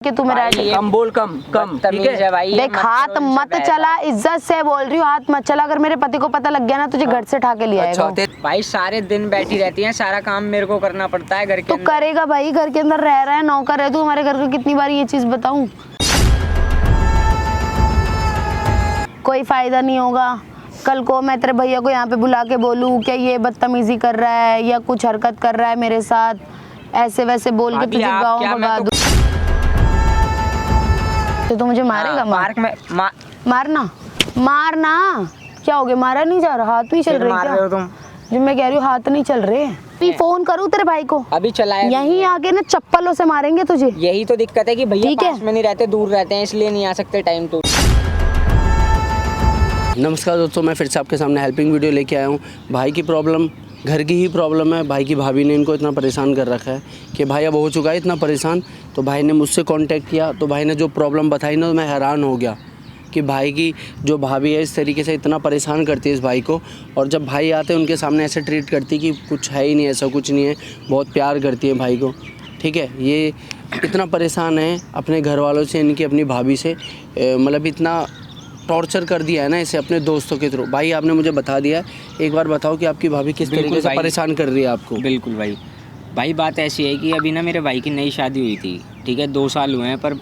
कि तू मेरा कम बोल, कम कम, ठीक है भाई। देख, हाथ मत चला, इज्जत से बोल रही हूँ, हाथ मत चला। अगर मेरे पति को पता लग गया ना, तुझे घर से उठा के ले आएगा। भाई सारे दिन बैठी रहती हैं, सारा काम मेरे को करना पड़ता है घर के तो करेगा भाई, घर के अंदर रह रहा है, नौकर है तू हमारे घर का। कितनी बार ये चीज बताऊं, कोई फायदा नहीं होगा। कल को मैं तेरे भैया को यहाँ पे बुला के बोलूँ क्या ये बदतमीजी कर रहा है या कुछ हरकत कर रहा है मेरे साथ, ऐसे वैसे बोल के तुझे गाँव भगा दूं तो तू मुझे मारेगा? पार्क में मारना क्या हो गया? मारा नहीं जा रहा, हाथ नहीं चल रही क्या? तुम जो मैं कह रही हूँ, हाथ नहीं चल रहे। मैं फोन करूँ तेरे भाई को? अभी चलाया, यहीं आके ना चप्पलों से मारेंगे तुझे। यही तो दिक्कत है कि भैया पास में नहीं रहते, दूर रहते हैं, इसलिए नहीं आ सकते टाइम तो। नमस्कार दोस्तों, मैं फिर से आपके सामने हेल्पिंग वीडियो लेके आया हूँ। भाई की प्रॉब्लम घर की ही प्रॉब्लम है। भाई की भाभी ने इनको इतना परेशान कर रखा है कि भाई अब हो चुका है इतना परेशान। तो भाई ने मुझसे कांटेक्ट किया, तो भाई ने जो प्रॉब्लम बताई ना, तो मैं हैरान हो गया कि भाई की जो भाभी है इस तरीके से इतना परेशान करती है इस भाई को। और जब भाई आते हैं उनके सामने ऐसे ट्रीट करती कि कुछ है ही नहीं, ऐसा कुछ नहीं है, बहुत प्यार करती है भाई को। ठीक है, ये इतना परेशान है अपने घर वालों से, इनकी अपनी भाभी से, मतलब इतना टॉर्चर कर दिया है ना इसे अपने दोस्तों के थ्रू। भाई आपने मुझे बता दिया, एक बार बताओ कि आपकी भाभी किस तरीके से परेशान कर रही है आपको? बिल्कुल भाई बात ऐसी है कि अभी ना मेरे भाई की नई शादी हुई थी, ठीक है, 2 साल हुए हैं। पर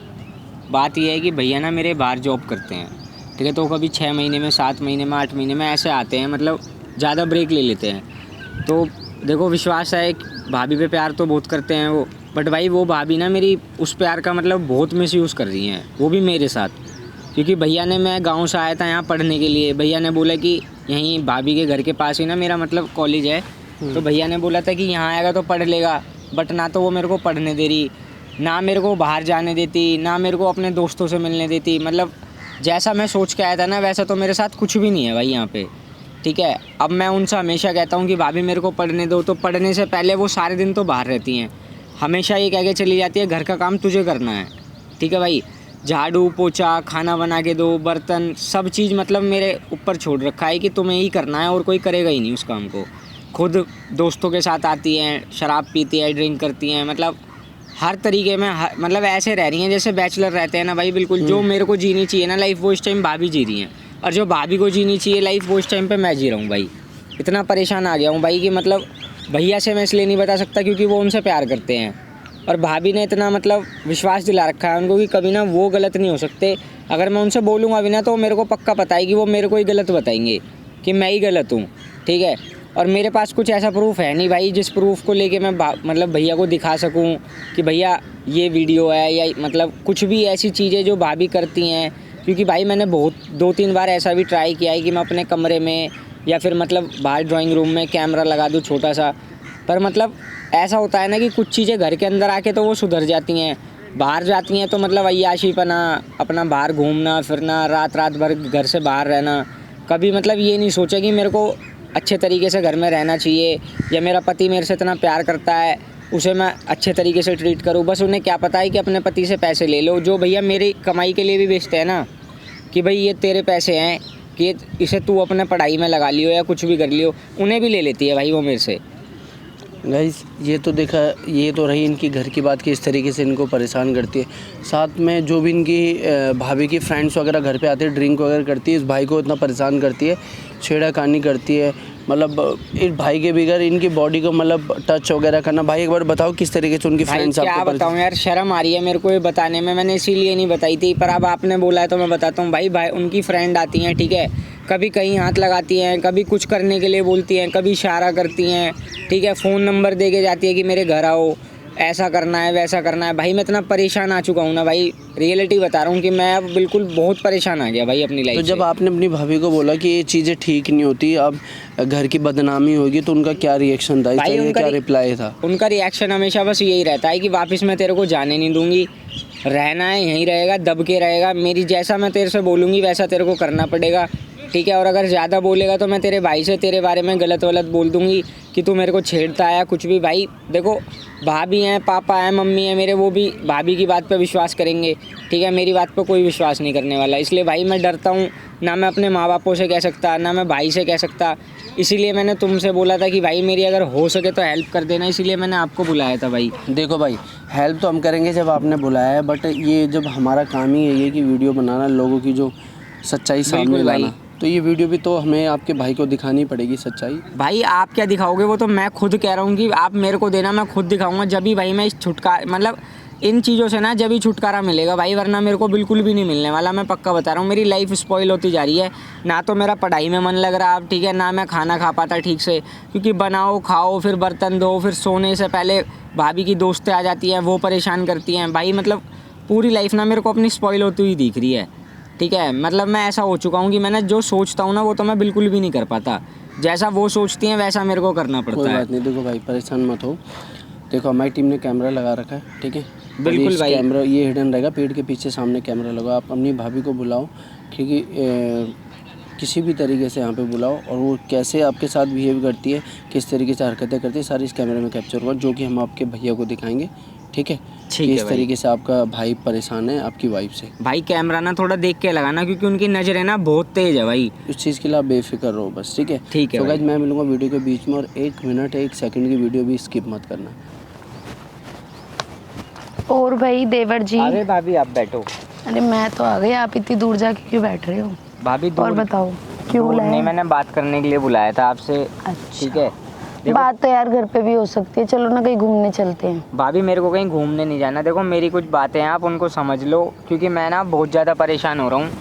बात यह है कि भैया ना मेरे बाहर जॉब करते हैं, ठीक है, तो कभी 6 महीने में, 7 महीने में, 8 महीने में ऐसे आते हैं, मतलब ज़्यादा ब्रेक ले लेते हैं। तो देखो, विश्वास है भाभी पे प्यार तो बहुत करते हैं वो, बट भाई वो भाभी ना मेरी उस प्यार का मतलब बहुत मिसयूज़ कर रही हैं, वो भी मेरे साथ। क्योंकि भैया ने, मैं गांव से आया था यहाँ पढ़ने के लिए, भैया ने बोला कि यहीं भाभी के घर के पास ही ना मेरा मतलब कॉलेज है, तो भैया ने बोला था कि यहाँ आएगा तो पढ़ लेगा। बट ना तो वो मेरे को पढ़ने दे रही, ना मेरे को बाहर जाने देती, ना मेरे को अपने दोस्तों से मिलने देती। मतलब जैसा मैं सोच के आया था ना, वैसा तो मेरे साथ कुछ भी नहीं है भाई यहाँ पे। ठीक है, अब मैं उनसे हमेशा कहता हूँ कि भाभी मेरे को पढ़ने दो, तो पढ़ने से पहले वो सारे दिन तो बाहर रहती हैं, हमेशा ये कह के चली जाती है घर का काम तुझे करना है। ठीक है भाई, झाड़ू पोछा, खाना बना के दो, बर्तन, सब चीज़ मतलब मेरे ऊपर छोड़ रखा है कि तुम्हें ही करना है और कोई करेगा ही नहीं उस काम को। खुद दोस्तों के साथ आती हैं, शराब पीती है, ड्रिंक करती हैं, मतलब हर तरीके में मतलब ऐसे रह रही हैं जैसे बैचलर रहते हैं ना भाई। बिल्कुल जो मेरे को जीनी चाहिए ना लाइफ, वो इस टाइम भाभी जी रही हैं, और जो भाभी को जीनी चाहिए लाइफ, वो इस टाइम पे मैं जी रहा हूँ भाई। इतना परेशान आ गया हूँ भाई कि मतलब भैया से मैं इसलिए नहीं बता सकता क्योंकि वो उनसे प्यार करते हैं, और भाभी ने इतना मतलब विश्वास दिला रखा है उनको कि कभी ना वो गलत नहीं हो सकते। अगर मैं उनसे बोलूँगा भी ना, तो मेरे को पक्का पता है कि वो मेरे को ही गलत बताएंगे कि मैं ही गलत हूँ। ठीक है, और मेरे पास कुछ ऐसा प्रूफ है नहीं भाई जिस प्रूफ को लेके मैं मतलब भैया को दिखा सकूं कि भैया ये वीडियो है, या मतलब कुछ भी ऐसी चीज़ें जो भाभी करती हैं। क्योंकि भाई मैंने बहुत 2-3 बार ऐसा भी ट्राई किया है कि मैं अपने कमरे में या फिर मतलब बाहर ड्राइंग रूम में कैमरा लगा दूँ छोटा सा, पर मतलब ऐसा होता है ना कि कुछ चीज़ें घर के अंदर आके तो वो सुधर जाती हैं, बाहर जाती हैं तो मतलब अय्याशीपना, अपना बाहर घूमना फिरना, रात भर घर से बाहर रहना। कभी मतलब ये नहीं सोचा कि मेरे को अच्छे तरीके से घर में रहना चाहिए, या मेरा पति मेरे से इतना प्यार करता है, उसे मैं अच्छे तरीके से ट्रीट करूँ। बस उन्हें क्या पता है कि अपने पति से पैसे ले लो, जो भैया मेरी कमाई के लिए भी बेचते हैं ना, कि भाई ये तेरे पैसे हैं कि इसे तू अपने पढ़ाई में लगा लियो या कुछ भी कर लियो, उन्हें भी ले लेती है भाई वो मेरे से। गाइस, ये तो देखा, ये तो रही इनकी घर की बात कि इस तरीके से इनको परेशान करती है। साथ में जो भी इनकी भाभी की फ्रेंड्स वगैरह घर पे आते हैं, ड्रिंक वगैरह करती है, इस भाई को इतना परेशान करती है, छेड़ाखानी करती है, मतलब इस भाई के बगैर इनकी बॉडी को मतलब टच वगैरह करना। भाई एक बार बताओ किस तरीके से उनकी फ्रेंड्स आपको? क्या बताऊँ यार, शर्म आ रही है मेरे को ये बताने में, मैंने इसीलिए नहीं बताई थी, पर अब आपने बोला है तो मैं बताता हूँ। भाई उनकी फ्रेंड आती हैं, ठीक है, कभी कहीं हाथ लगाती हैं, कभी कुछ करने के लिए बोलती हैं, कभी इशारा करती हैं, ठीक है, फ़ोन नंबर दे के जाती है कि मेरे घर आओ, ऐसा करना है वैसा करना है। भाई मैं इतना परेशान आ चुका हूँ ना भाई, रियलिटी बता रहा हूँ कि मैं अब बिल्कुल बहुत परेशान आ गया भाई अपनी लाइफ। तो जब आपने अपनी भाभी को बोला कि ये चीज़ें ठीक नहीं होती, अब घर की बदनामी होगी, तो उनका क्या रिएक्शन था? भाई उनका क्या रिप्लाई था? उनका रिएक्शन हमेशा बस यही रहता है कि वापस मैं तेरे को जाने नहीं दूंगी, रहना है यहीं रहेगा, दब के रहेगा, मेरी जैसा मैं तेरे से बोलूँगी वैसा तेरे को करना पड़ेगा। ठीक है, और अगर ज़्यादा बोलेगा तो मैं तेरे भाई से तेरे बारे में गलत बोल दूँगी कि तू मेरे को छेड़ता है या कुछ भी। भाई देखो, भाभी हैं, पापा हैं, मम्मी हैं मेरे, वो भी भाभी की बात पे विश्वास करेंगे, ठीक है, मेरी बात पे कोई विश्वास नहीं करने वाला। इसलिए भाई मैं डरता हूँ, ना मैं अपने माँ बापों से कह सकता, ना मैं भाई से कह सकता, इसीलिए मैंने तुमसे बोला था कि भाई मेरी अगर हो सके तो हेल्प कर देना, इसीलिए मैंने आपको बुलाया था भाई। देखो भाई, हेल्प तो हम करेंगे जब आपने बुलाया है, बट ये जब हमारा काम ही है ये कि वीडियो बनाना, लोगों की जो सच्चाई सामने लाना, तो ये वीडियो भी तो हमें आपके भाई को दिखानी पड़ेगी सच्चाई। भाई आप क्या दिखाओगे, वो तो मैं खुद कह रहा हूँ कि आप मेरे को देना, मैं खुद दिखाऊंगा। जब भी भाई मैं इस छुटकारा, मतलब इन चीज़ों से ना जब भी छुटकारा मिलेगा भाई, वरना मेरे को बिल्कुल भी नहीं मिलने वाला। मैं पक्का बता रहा हूँ, मेरी लाइफ स्पॉइल होती जा रही है। ना तो मेरा पढ़ाई में मन लग रहा अब, ठीक है, ना मैं खाना खा पाता ठीक से, क्योंकि बनाओ खाओ फिर बर्तन धो, फिर सोने से पहले भाभी की दोस्तें आ जाती हैं, वो परेशान करती हैं भाई। मतलब पूरी लाइफ ना मेरे को अपनी स्पॉइल होती हुई दिख रही है, ठीक है। मतलब मैं ऐसा हो चुका हूँ कि मैंने जो सोचता हूँ ना वो तो मैं बिल्कुल भी नहीं कर पाता। जैसा वो सोचती हैं वैसा मेरे को करना पड़ता है। कोई बात नहीं, देखो भाई परेशान मत हो। देखो हमारी टीम ने कैमरा लगा रखा है, ठीक है, बिल्कुल भाई। कैमरा ये हिडन रहेगा, पेड़ के पीछे सामने कैमरा लगाओ। आप अपनी भाभी को बुलाओ, क्योंकि किसी भी तरीके से यहाँ पे बुलाओ, और वो कैसे आपके साथ बिहेव करती है, किस तरीके से हरकतें करती है, सारी इस कैमरे में कैप्चर होगा, जो कि हम आपके भैया को दिखाएंगे, ठीक है। ठीक है इस भाई। तरीके से आपका भाई परेशान है आपकी वाइफ से। भाई कैमरा ना थोड़ा देख के लगाना, क्योंकि उनकी नज़र है ना बहुत तेज है भाई। उस चीज़ के लिए आप बेफिक्र रहो बस, ठीक है। ठीक है तो भाई। गाइस मैं मिलूंगा वीडियो के बीच में, और 1 मिनट 1 सेकंड की वीडियो भी स्किप मत करना। और भाई देवर जी, अरे भाभी आप बैठो। अरे मैं तो आ गई, आप इतनी दूर जाके क्यों बैठ रहे हो? भाभी और दूर बताओ क्यों दूर बुलाया? नहीं, मैंने बात करने के लिए बुलाया था आपसे, अच्छा। ठीक है। देखो बात तो यार घर पे भी हो सकती है, चलो ना कहीं घूमने चलते हैं। भाभी मेरे को कहीं घूमने नहीं जाना। देखो मेरी कुछ बातें हैं, आप उनको समझ लो, क्योंकि मैं ना बहुत ज़्यादा परेशान हो रहा हूँ।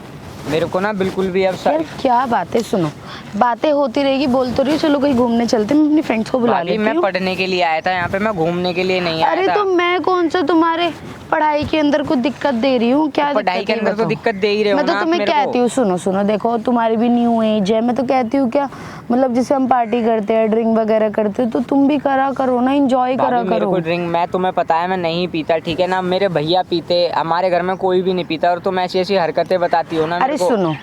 मेरे को ना बिल्कुल भी अब यार क्या बातें, सुनो बातें होती रहेगी, बोल तो रही हो, चलो कहीं घूमने चलते हैं। मैं अपनी फ्रेंड्स को बुला भाभी लेती मैं हूँ। पढ़ने के लिए आया था यहाँ पे, मैं घूमने के लिए नहीं आया अरे था। तो मैं कौन सा तुम्हारे पढ़ाई के अंदर कुछ दिक्कत दे रही हूँ? क्या पढ़ाई दिक्कत के है अंदर तो बताओ? दिक्कत दे ही रहे हो मैं तो ना आप तुम्हें मेरे को। कहती हूँ, सुनो सुनो, देखो तुम्हारी भी न्यू एज है, मैं तो कहती हूँ क्या, मतलब जैसे हम पार्टी करते हैं, ड्रिंक वगैरह करते हैं, तो तुम भी करा करो ना, एंजॉय करा भाभी मेरे करो। को ड्रिंक, मैं तुम्हें पता है मैं नहीं पीता, ठीक है ना। मेरे भैया पीते, हमारे घर में कोई भी नहीं पीता, और तुम ऐसी ऐसी हरकतें बताती हो ना मेरे अरे को। सुनो,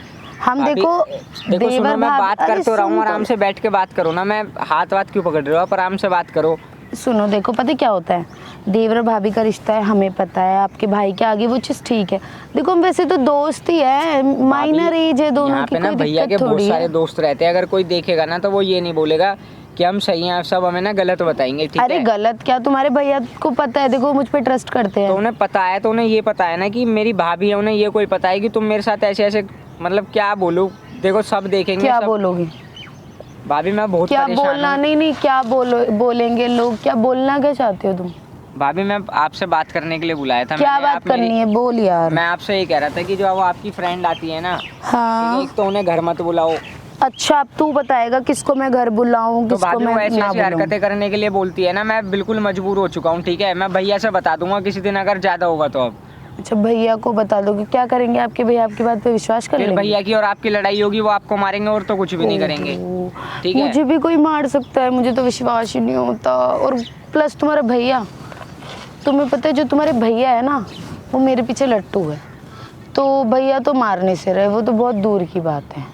हम भाभी, देखो देखो सुनो, मैं बात अरे कर तो रहा हूँ, सुन तो आराम से बैठ के बात करो ना। मैं हाथ वाथ क्यों पकड़ रहे हो आप, आराम से बात करो। सुनो, देखो पता है क्या होता है, देवर भाभी का रिश्ता है, हमें पता है, आपके भाई के आगे वो चीज़ ठीक है। देखो हम वैसे तो दोस्त ही है, माइनर एज है दोनों यहाँ की, पे ना कोई भैया के दिक्कत बहुत थोड़ी सारे है। दोस्त रहते हैं, अगर कोई देखेगा ना तो वो ये नहीं बोलेगा कि हम सही हैं, आप सब हमें ना गलत बताएंगे, ठीक अरे है। गलत क्या, तुम्हारे भैया को पता है, देखो मुझ पे ट्रस्ट करते तो हैं। उन्हें पता है, तो उन्हें ये पता है ना कि मेरी भाभी है, उन्हें ये कोई पता है कि तुम मेरे साथ ऐसे ऐसे, मतलब क्या बोलूं, देखो सब देखेंगे। क्या सब बोलोगे? भाभी मैं बहुत क्या परेशान बोलना? हूं। नहीं, क्या बोलेंगे लोग? क्या बोलना क्या चाहते हो तुम? भाभी मैं आपसे बात करने के लिए बुलाया था। क्या मैंने, बात आप मेरी- करनी है, बोल यार। मैं आपसे ये कह रहा था कि जो वो आपकी फ्रेंड आती है ना, हाँ एक तो उन्हें घर मत बुलाओ। अच्छा, अब तू बताएगा किसको मैं घर बुलाऊं, तो किसको भाभी वो मैं ऐसी ना ऐसी बुलाऊं? हरकतें करने के लिए बोलती है ना, मैं बिल्कुल मजबूर हो चुका हूँ, ठीक है। मैं भैया से बता दूंगा किसी दिन अगर ज्यादा होगा तो। अब अच्छा, भैया को बता दोगे? क्या करेंगे आपके भैया? आपकी बात पे विश्वास कर फिर लेंगे? भैया की और आपकी लड़ाई होगी, वो आपको मारेंगे और तो कुछ भी नहीं करेंगे, ओहो, ठीक है। मुझे भी कोई मार सकता है, मुझे तो विश्वास ही नहीं होता। और प्लस तुम्हारा भैया, तुम्हें पता है जो तुम्हारे भैया है ना, वो मेरे पीछे लट्टू है। तो भैया तो मारने से रहे, वो तो बहुत दूर की बात है।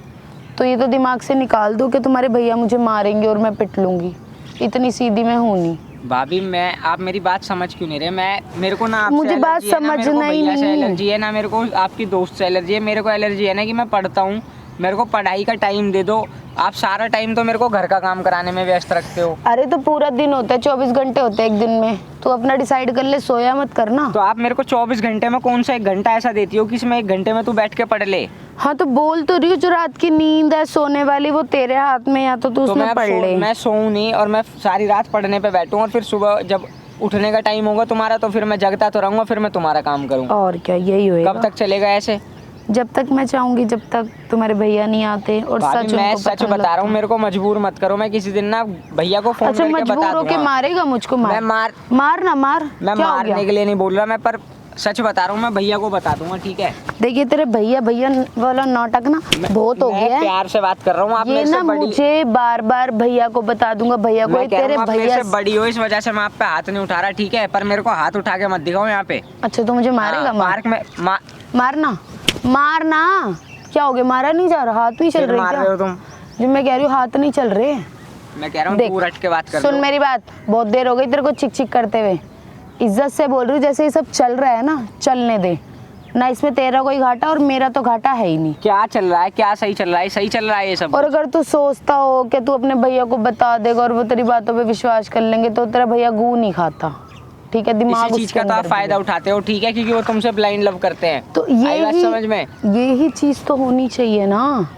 तो ये तो दिमाग से निकाल दो कि तुम्हारे भैया मुझे मारेंगे और मैं पिट लूंगी। इतनी सीधी मैं हूँ नहीं। भाभी मैं, आप मेरी बात समझ क्यों नहीं रहे? मेरे को ना आपसे मुझे बात एलर्जी है ना, मेरे को समझना ही भैया से नहीं। एलर्जी है ना, मेरे को आपकी दोस्त से एलर्जी है। मेरे को एलर्जी है ना कि मैं पढ़ता हूँ, मेरे को पढ़ाई का टाइम दे दो। आप सारा टाइम तो मेरे को घर का काम कराने में व्यस्त रखते हो। अरे तो पूरा दिन होता है, 24 घंटे होते हैं एक दिन में, तो अपना डिसाइड कर ले, सोया मत करना। तो आप मेरे को 24 घंटे में कौन सा 1 घंटा ऐसा देती हो कि इसमें 1 घंटे में तू बैठ के पढ़ ले? हाँ तो बोल तो रही हूँ, जो रात की नींद है सोने वाली, वो तेरे हाथ में, या तो तू तो उसमें पढ़ ले। मैं सोऊं नहीं और मैं सारी रात पढ़ने पे बैठूं, और फिर सुबह जब उठने का टाइम होगा तुम्हारा तो फिर मैं जगता तो रहूंगा, फिर मैं तुम्हारा काम करूँ। और क्या, यही होएगा। कब तक चलेगा ऐसे? जब तक मैं चाहूंगी, जब तक तुम्हारे भैया नहीं आते। और भाभी सच मैं उनको सच पता बता रहा हूँ, लगता। मेरे को मजबूर मत करो। मैं किसी दिन ना भैया को फोन अच्छा, करके मजबूर बता होके दूंगा। मारेगा मुझको? मैं मार ना मार, मैं क्या हो मारने गया? के लिए नहीं बोल रहा, मैं पर सच बता रहा हूँ, मैं भैया को बता दूंगा, ठीक है। देखिए तेरे भैया वाला नाटक ना बहुत हो मैं गया है। प्यार से बात कर रहा हूँ, आप ये मेरे से ना बड़ी, मुझे बार बार भैया को बता दूंगा, भैया को, मैं कह रहा तेरे हूँ आप मेरे भैया। से बड़ी हो, इस वजह से मैं आप पे हाथ नहीं उठा रहा, ठीक है। पर मेरे को हाथ उठा के मत दिखाओ यहाँ पे। अच्छा तो मुझे मारेगा? पार्क में मारना क्या हो गया? मारा नहीं जा रहा, हाथ नहीं चल फिर रहे मार क्या? रहे हो तुम। जो मैं कह रही हूँ, हाथ नहीं चल रहे। मैं कह रहा हूँ देख, तू रट के बात कर सुन लो। मेरी बात, बहुत देर हो गई तेरे को चिक चिक करते हुए। इज्जत से बोल रही हूँ, जैसे ये सब चल रहा है ना, चलने दे। ना इसमें तेरा कोई घाटा और मेरा तो घाटा है ही नहीं। क्या चल रहा है, क्या सही चल रहा है? सही चल रहा है ये सब। और अगर तू सोचता हो कि तू अपने भैया को बता देगा और वो तेरी बातों पे विश्वास कर लेंगे तो तेरा भैया गू नहीं खाता, ठीक है? दिमाग इसी चीज का तो आप फायदा उठाते हो, ठीक है, क्योंकि वो तुमसे ब्लाइंड लव करते हैं। तो आई बात समझ में? यही चीज तो होनी चाहिए ना।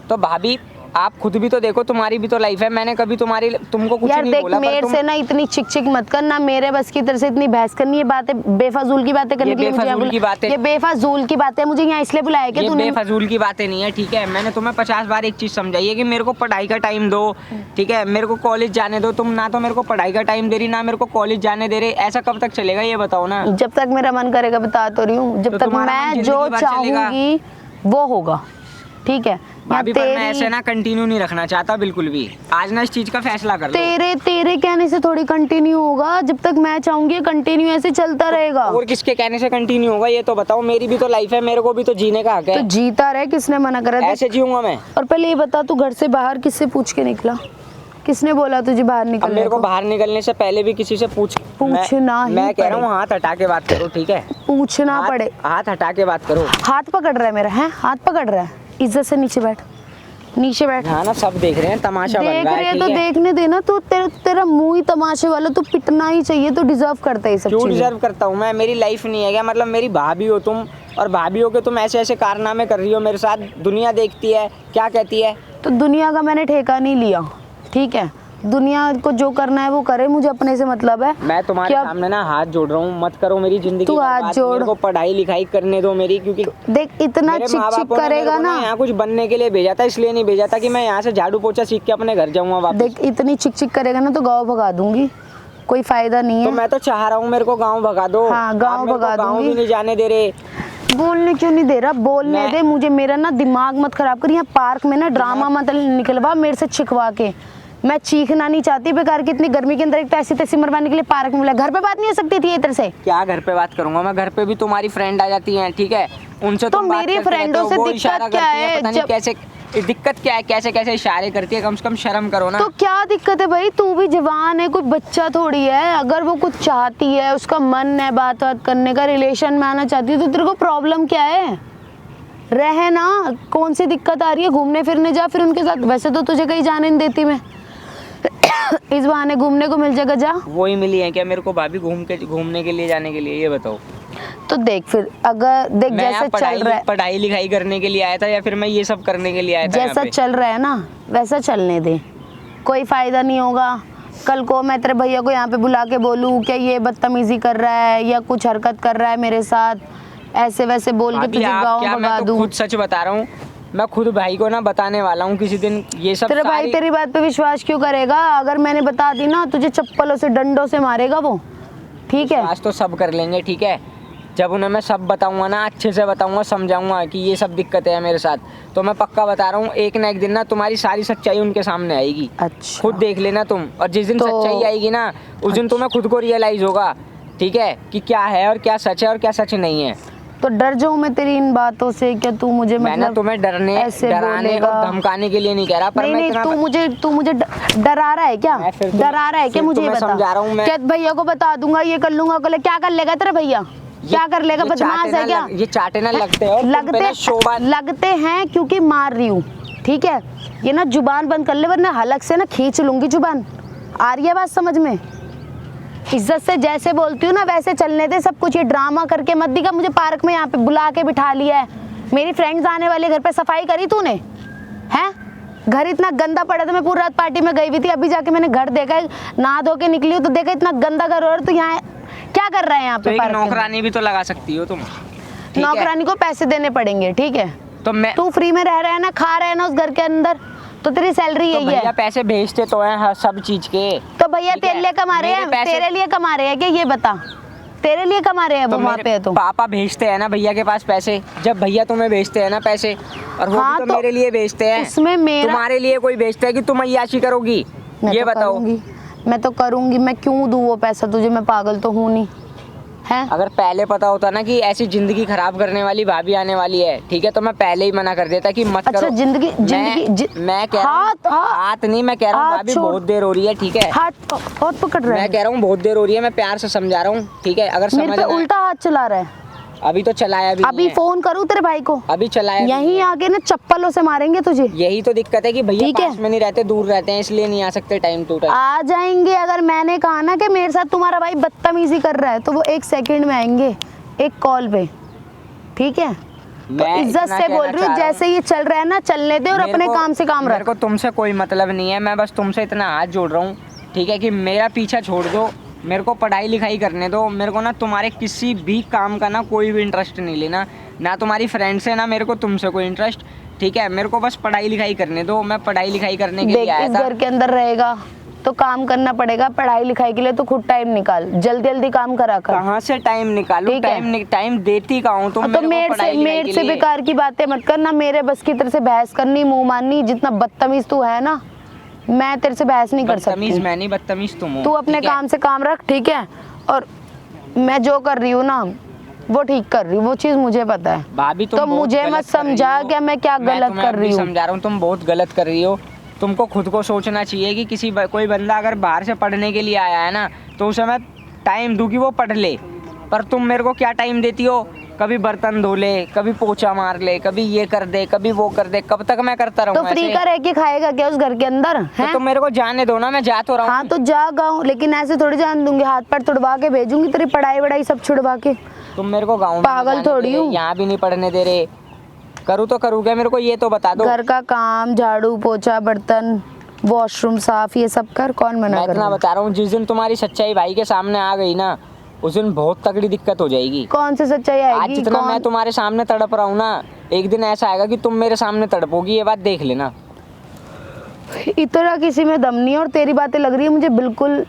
तो भाभी आप खुद भी तो देखो, तुम्हारी भी तो लाइफ है। मैंने कभी तुमको कुछ यार नहीं देख, बोला, पर मेरे से ना इतनी चिक चिक मत कर ना, मेरे बस की तरह से इतनी बहस करनी है, बातें बेफजूल की बातें करने के लिए मुझे बेफजूल की बातें, ये बेफजूल की बातें मुझे यहाँ इसलिए बुलाया कि ये तूने बेफजूल की बातें नहीं है, ठीक है? मैंने तुम्हें 50 बार एक चीज समझाई है कि मेरे को पढ़ाई का टाइम दो, ठीक है? मेरे को कॉलेज जाने दो। तुम ना तो मेरे को पढ़ाई का टाइम दे रही, ना मेरे को कॉलेज जाने दे रहे। ऐसा कब तक चलेगा ये बताओ ना। जब तक मेरा मन करेगा, बता तो रही हूँ, जब तो तक मैं जो चाहूंगी वो होगा, ठीक है? भाभी पर मैं ऐसे ना कंटिन्यू नहीं रखना चाहता बिल्कुल भी। आज ना इस चीज का फैसला कर लो। तेरे कहने से थोड़ी कंटिन्यू होगा, जब तक मैं चाहूंगी कंटिन्यू ऐसे चलता रहेगा। और किसके कहने से कंटिन्यू होगा ये तो बताओ? मेरी भी तो लाइफ है, मेरे को भी तो जीने का हक है। तो जीता रहे, किसने मना करा? ऐसे जीऊंगा मैं। और पहले ये बता, तू घर से बाहर किससे पूछ के निकला? किसने बोला तुझे बाहर निकलने मेरे को बाहर निकलने से पहले भी किसी से पूछना ही मैं कह रहा हूँ पड़े। हाथ हटा के बात करो, ठीक है? पूछना पड़े। हाथ हटा के बात करो। हाथ पकड़ रहा है मेरा, है? हाथ पकड़ रहा है? इज्जत से नीचे बैठ, नीचे बैठ। हाँ ना, सब देख रहे हैं, तमाशा बन देख रहा रहे है, हैं तो ठीक है? देखने देना। तो तेरा मुंह ही तमाशे वाला, तो पिटना ही चाहिए, तो डिजर्व करता है ये सब क्यों चीजें। डिजर्व करता हूँ मैं? मेरी लाइफ नहीं है क्या? मतलब मेरी भाभी हो तुम, और भाभी हो के तुम ऐसे ऐसे कारनामे कर रही हो मेरे साथ। दुनिया देखती है, क्या कहती है? तो दुनिया का मैंने ठेका नहीं लिया, ठीक है? दुनिया को जो करना है वो करे, मुझे अपने से मतलब है। मैं तुम्हारे क्या- सामने ना हाथ जोड़ रहा हूँ, मत करो मेरी जिंदगी तू हाथ बर्बाद। जोड़। मेरे को पढ़ाई लिखाई करने दो मेरी, क्योंकि देख इतना मेरे चिक माँ चिक बापों ने मेरे करेगा को ना, यहाँ कुछ बनने के लिए भेजा था, इसलिए नहीं भेजा था कि मैं यहाँ से झाड़ू पोछा सीख के अपने घर जाऊंगा वापस। देख इतनी चिक चिक करेगा ना तो गाँव भगा दूंगी, कोई फायदा नहीं तो है। मैं तो चाह रहा हूँ मेरे को गाँव भगा दो। हाँ, गाँव आप मेरे को भगा गाँव दूंगी। भी नहीं जाने दे रहे। बोलने क्यों नहीं दे रहा? बोलने मैं- दे मुझे, मेरा ना दिमाग मत खराब कर। यहाँ पार्क में ना ड्रामा मत निकलवा मेरे से छिकवा के। मैं चीखना नहीं चाहती बेकार की, इतनी गर्मी के अंदर एक तो ऐसी तैसी मरवाने के लिए पार्क में मिला। घर पे बात नहीं हो सकती थी इधर से? क्या घर पे बात करूंगा मैं? घर पे भी तुम्हारी फ्रेंड आ जाती हैं, ठीक है? उनसे तो तुम बात मेरी करते रहते फ्रेंडों हो, से वो दिक्कत इशारा क्या करती हैं, है? पता नहीं जब- कैसे दिक्कत क्या है, कैसे कैसे इशारे करती है। कम से कम शर्म करो ना। तो क्या दिक्कत है भाई? तू भी जवान है, कोई बच्चा थोड़ी है। अगर वो कुछ चाहती है, उसका मन है बात करने का, रिलेशन में आना चाहती है, तो तेरे को प्रॉब्लम क्या है? रहे ना, कौन सी दिक्कत आ रही है? घूमने फिरने जा फिर उनके साथ। वैसे तो तुझे कहीं जाने नहीं देती मैं, इस बहाने घूमने को मिल जाएगा, जा। वही मिली है क्या मेरे को भाभी घूमने के लिए जाने के लिए? ये बताओ। तो देख फिर, अगर देख मैं जैसे चल रहा है, पढ़ाई लिखाई करने के लिए आया था, या फिर मैं ये सब करने के लिए आया था? जैसा चल रहा है ना वैसा चलने दे, कोई फायदा नहीं होगा। कल को मैं तेरे भैया को यहाँ पे बुला के बोलूँ क्या ये बदतमीजी कर रहा है या कुछ हरकत कर रहा है मेरे साथ, ऐसे वैसे बोल के तुझे गाँव भगा मैं तो दूँ। खुद सच बता रहा हूँ, मैं खुद भाई को ना बताने वाला हूँ किसी दिन ये सब। तेरा भाई तेरी बात पे विश्वास क्यों करेगा? अगर मैंने बता दी ना तुझे चप्पलों से डंडों से मारेगा वो, ठीक है? आज तो सब कर लेंगे, ठीक है? जब उन्हें मैं सब बताऊंगा ना, अच्छे से बताऊंगा, समझाऊंगा कि ये सब दिक्कतें हैं मेरे साथ, तो मैं पक्का बता रहा हूँ एक ना एक दिन ना तुम्हारी सारी सच्चाई उनके सामने आएगी। अच्छा, खुद देख लेना तुम। और जिस दिन तो- सच्चाई आएगी ना, उस दिन तुम्हें खुद को रियलाइज होगा, ठीक है, कि क्या है और क्या सच है और क्या सच नहीं है। तो डर जाऊं मैं तेरी इन बातों से? क्या तू मुझे मैं ना मतलब तुम्हें ऐसे डराने बोलेगा? और धमकाने के लिए नहीं कह रहा, पर नहीं मैं नहीं, इतना तू मुझे डरा रहा है क्या? मैं फिर डरा रहा है क्या? फिर मुझे ये तुम्हें बता। समझा रहा हूँ मैं। क्या भैया को बता दूंगा, ये कर लूंगा, क्या कर लेगा तेरा भैया? क्या कर लेगा? ये बदमाश चाटे है ना क्या? ये चाटे ना लगते हो, लगते हैं क्योंकि मार रही हूँ, ठीक है? ये ना जुबान बंद कर ले वरना हलक से ना खींच लूंगी जुबान। आ रही है बात समझ में? इज्जत से जैसे बोलती हूँ ना वैसे चलने दे सब कुछ। ये ड्रामा करके मत दिखा। मुझे पार्क में यहाँ पे बुला के बिठा लिया है, मेरी फ्रेंड्स आने वाले, घर पे सफाई करी तूने? हैं? घर इतना गंदा पड़ा था, मैं पूरी रात पार्टी में गई हुई थी, अभी जाके मैंने घर देखा, नहा धो के निकली हूँ तो देखा इतना गंदा घर। और तो यहाँ क्या कर रहा है यहाँ तो पे? एक पार्क में नौकरानी भी तो लगा सकती हो तुम, ठीक है? नौकरानी को पैसे देने पड़ेंगे, ठीक है? तो मैं तू फ्री में रह रहा है ना, खा रहा है ना उस घर के अंदर, तो तेरी सैलरी तो यही भैया है। पैसे भेजते तो हैं हर सब चीज के। तो भैया ठीक है, तेरे लिए कमा रहे मेरे हैं? पैसे- तेरे लिए कमा रहे हैं क्या? ये बता, तेरे लिए कमा रहे हैं वो वहाँ पे? तो पापा भेजते हैं ना भैया के पास पैसे, जब भैया तुम्हें भेजते हैं ना पैसे, और वो हाँ, भी तो तो मेरे लिए भेजते हैं। उसमें मेरा- तुम्हारे लिए कोई भेजता है कि तुम अय्याशी करोगी? मैं ये तो बताओ। करूंगी, मैं तो करूंगी। मैं क्यों दूँ वो पैसा तुझे? मैं पागल तो हूँ नहीं, है? अगर पहले पता होता ना कि ऐसी जिंदगी खराब करने वाली भाभी आने वाली है, ठीक है, तो मैं पहले ही मना कर देता कि मत अच्छा, करो। मैं कह रहा हूँ हाथ नहीं, मैं कह रहा हूँ भाभी बहुत देर हो रही है, ठीक है? हाथ पकड़ रहा मैं है, कह रहा हूँ बहुत देर हो रही है, मैं प्यार से समझा रहा हूँ, ठीक है? अगर मेरे समझ पे ना- उल्टा हाथ चला रहा है। अभी तो चलाया भी अभी नहीं है। फोन करूँ तेरे भाई को? अभी चलाया भी नहीं यहीं है। आके ना चप्पलों से मारेंगे तुझे। यही तो दिक्कत है कि भैया ठीक है। पास में नहीं रहते, दूर रहते हैं, इसलिए नहीं आ सकते टाइम टू टाइम। आ जाएंगे। अगर मैंने कहा ना कि मेरे साथ तुम्हारा भाई बदतमीजी कर रहा है तो वो 1 सेकंड में आएंगे, एक कॉल पे। ठीक है, तो मैं इज्जत इतना से कहना बोल रही चाह हूँ, रहा हूँ। जैसे ये चल रहा है ना चलने दे और मेरे अपने को- काम से काम मेरे रख। को तुमसे कोई मतलब नहीं है, मैं बस तुमसे इतना हाथ जोड़ रहा हूँ, ठीक है, कि मेरा पीछा छोड़ दो, मेरे को पढ़ाई लिखाई करने दो। मेरे को ना तुम्हारे किसी भी काम का ना कोई भी इंटरेस्ट नहीं लेना, ना तुम्हारी फ्रेंड से, ना मेरे को तुमसे कोई इंटरेस्ट। ठीक है, मेरे को बस पढ़ाई लिखाई करने दो। मैं पढ़ाई लिखाई करने के लिए देख, आया इस था। घर के अंदर रहेगा तो काम करना पड़ेगा। पढ़ाई लिखाई के लिए तो खुद टाइम निकाल, जल्दी जल्दी काम करा कर। कहाँ से टाइम निकालूं? ठीक है। टाइम देती कहाँ हूँ तुम तो मेरे को पढ़ाई लिखाई मेरे के से लिए? बेकार की बातें मत कर ना। मेरे बस की तरह से बहस करनी, मुंह माननी। जितना बदतमीज तू है ना, मैं तेरे से बहस नहीं कर बदतमीज सकती। मैं नहीं, बदतमीज तुम हो। तू अपने ठीक है? काम से काम रख, ठीक है। और मैं जो कर रही हूँ ना वो ठीक कर रही हूँ, वो चीज मुझे पता है। भाभी तुम तो बहुत मुझे गलत मत कर रही समझा हो। कि मैं क्या गलत तुम्हें कर अभी रही हूँ। समझा रहा हूँ, तुम बहुत गलत कर रही हो। तुमको खुद को सोचना चाहिए कि कोई बंदा अगर बाहर से पढ़ने के लिए आया है ना, तो उसे मैं टाइम दूँ कि वो पढ़ ले। पर तुम मेरे को क्या टाइम देती हो? कभी बर्तन धो ले, कभी पोछा मार ले, कभी ये कर दे, कभी वो कर दे। कब तक मैं करता तो रहूँ फ्री ऐसे? का रह के खाएगा क्या उस घर के अंदर तो है? तुम मेरे को जाने दो ना, मैं जा तो रहा हूँ। हाँ तो जा गाँव, लेकिन ऐसे थोड़ी जान दूंगी। हाथ पैर तुड़वा के भेजूंगी, तेरी पढ़ाई वढ़ाई सब छुड़वा के। तुम मेरे को गाँव पागल थोड़ी हूँ। यहाँ भी नहीं पढ़ने दे रहे। करूँ तो करूँ क्या? मेरे को ये तो बता दो। घर का काम, झाड़ू पोछा, बर्तन, वॉशरूम साफ, ये सब कर। कौन मना मैं कर इतना रहा है? बता रहा हूँ, जिस दिन तुम्हारी सच्चाई भाई के सामने आ गई ना, उस दिन बहुत तगड़ी दिक्कत हो जाएगी। कौन सी सच्चाई आज आएगी? जितना मैं कौन? तुम्हारे सामने तड़प रहा हूँ ना, एक दिन ऐसा आएगा कि तुम मेरे सामने तड़पोगी, ये बात देख लेना। इतना किसी में दम नहीं है। और तेरी बातें लग रही है मुझे बिल्कुल